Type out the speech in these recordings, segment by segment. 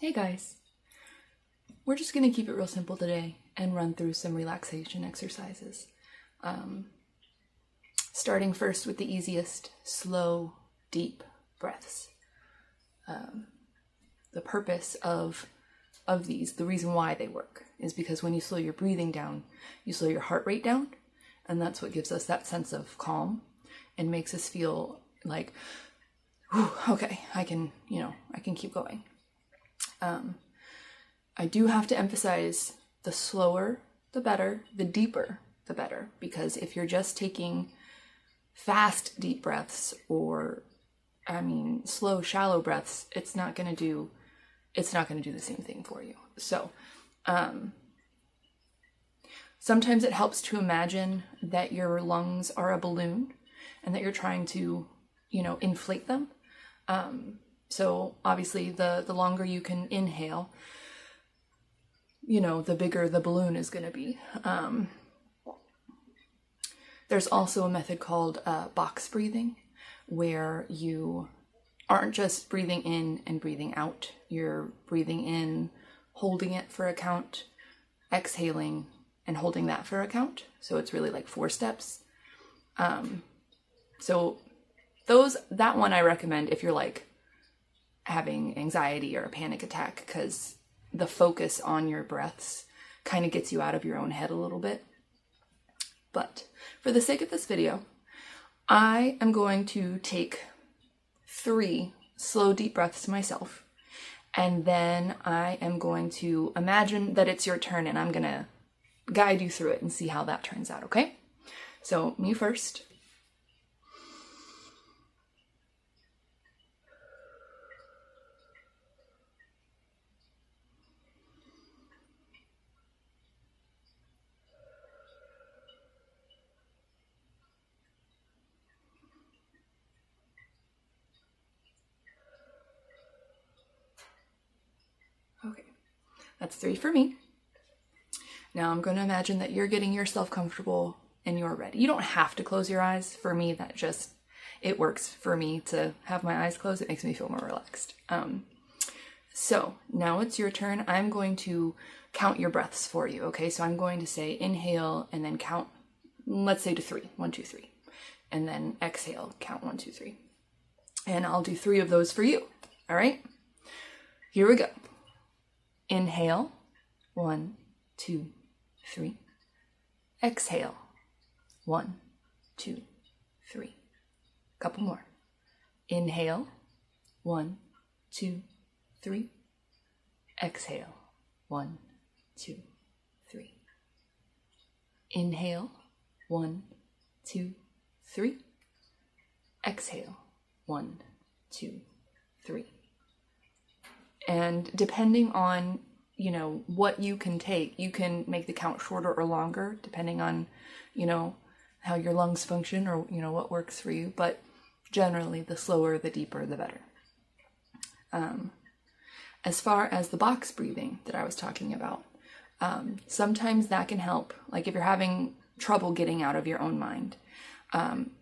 Hey guys, we're just going to keep it real simple today and run through some relaxation exercises. Starting first with the easiest, slow, deep breaths. The purpose of these, the reason why they work, is because when you slow your breathing down, you slow your heart rate down, and that's what gives us that sense of calm and makes us feel like, okay, I can keep going. I do have to emphasize the slower, the better, the deeper, the better, because if you're just taking fast, deep breaths or, slow, shallow breaths, it's not going to do the same thing for you. So, sometimes it helps to imagine that your lungs are a balloon and that you're trying to, inflate them. So obviously the longer you can inhale, the bigger the balloon is going to be. There's also a method called box breathing, where you aren't just breathing in and breathing out. You're breathing in, holding it for a count, exhaling, and holding that for a count. So it's really like 4 steps. So that one I recommend if you're like having anxiety or a panic attack, because the focus on your breaths kind of gets you out of your own head a little bit. But for the sake of this video, I am going to take 3 slow, deep breaths myself, and then I am going to imagine that it's your turn, and I'm going to guide you through it and see how that turns out, okay? So, me first. Okay, that's 3 for me. Now I'm going to imagine that you're getting yourself comfortable and you're ready. You don't have to close your eyes. For me, it works for me to have my eyes closed. It makes me feel more relaxed. So now it's your turn. I'm going to count your breaths for you. Okay, so I'm going to say inhale and then count, let's say to 3, 1, 2, 3. And then exhale, count 1, 2, 3. And I'll do 3 of those for you. All right, here we go. Inhale, 1, 2, 3. Exhale, 1, 2, 3. Couple more. Inhale, 1, 2, 3. Exhale, 1, 2, 3. Inhale, 1, 2, 3. Exhale, 1, 2, 3. And depending on, what you can take, you can make the count shorter or longer, depending on, how your lungs function or, what works for you. But generally, the slower, the deeper, the better. As far as the box breathing that I was talking about, sometimes that can help. Like if you're having trouble getting out of your own mind,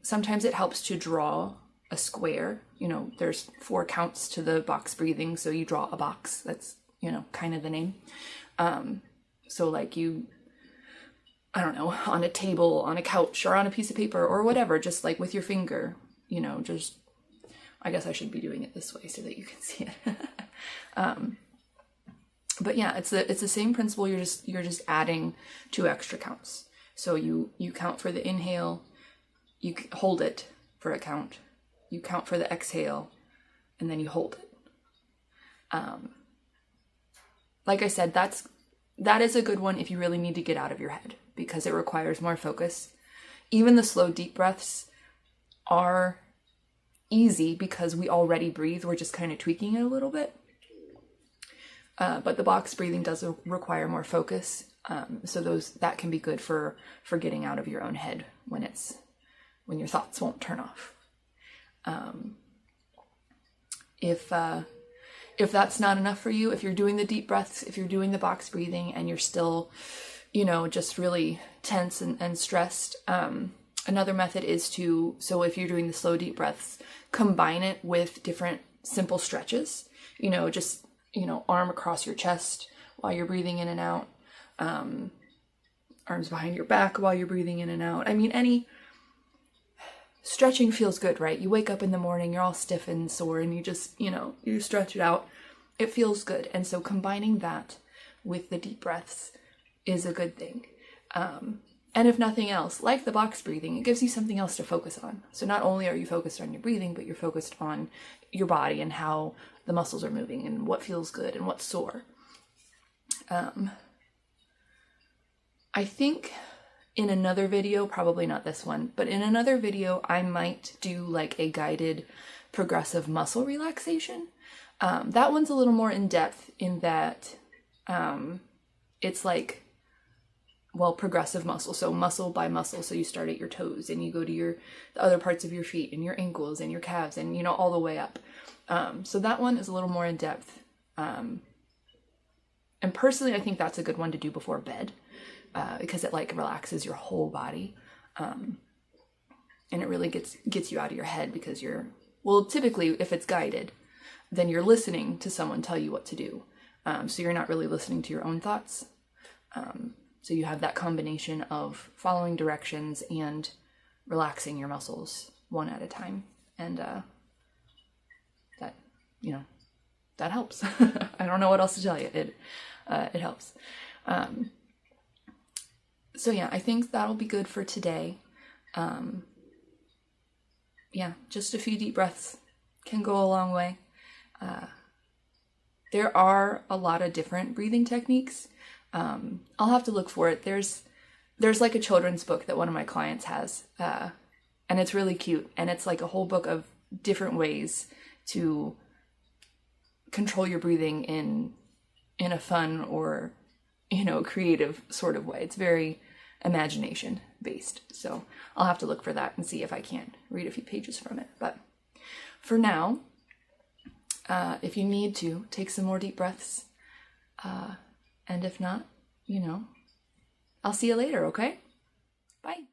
sometimes it helps to draw a square. There's 4 counts to the box breathing, so you draw a box. That's, kind of the name. So like on a table, on a couch, or on a piece of paper, or whatever, just like with your finger, I guess I should be doing it this way so that you can see it. But yeah, it's the same principle. You're just adding 2 extra counts. So you count for the inhale, you hold it for a count, you count for the exhale, and then you hold it. Like I said, that is a good one if you really need to get out of your head, because it requires more focus. Even the slow, deep breaths are easy because we already breathe. We're just kind of tweaking it a little bit. But the box breathing does require more focus. So that can be good for getting out of your own head when your thoughts won't turn off. If that's not enough for you, if you're doing the deep breaths, if you're doing the box breathing and you're still, just really tense and stressed, another method is so if you're doing the slow, deep breaths, combine it with different simple stretches. Just arm across your chest while you're breathing in and out, arms behind your back while you're breathing in and out. I mean, any stretching feels good, right? You wake up in the morning, you're all stiff and sore, and you just, you stretch it out. It feels good. And so combining that with the deep breaths is a good thing. And if nothing else, like the box breathing, it gives you something else to focus on. So not only are you focused on your breathing, but you're focused on your body and how the muscles are moving and what feels good and what's sore. I think in another video, probably not this one, but in another video, I might do like a guided progressive muscle relaxation. That one's a little more in depth in that it's like, progressive muscle. So muscle by muscle. So you start at your toes and you go to the other parts of your feet and your ankles and your calves and, all the way up. So that one is a little more in depth. And personally, I think that's a good one to do before bed, because it like relaxes your whole body. And it really gets you out of your head because typically if it's guided, then you're listening to someone tell you what to do. So you're not really listening to your own thoughts. So you have that combination of following directions and relaxing your muscles one at a time. And that, that helps. I don't know what else to tell you. It helps. So yeah, I think that'll be good for today. Just a few deep breaths can go a long way. There are a lot of different breathing techniques. I'll have to look for it. There's like a children's book that one of my clients has, and it's really cute. And it's like a whole book of different ways to control your breathing in a fun or, creative sort of way. It's very imagination based. So I'll have to look for that and see if I can read a few pages from it. But for now, if you need to, take some more deep breaths. And if not, I'll see you later, okay? Bye.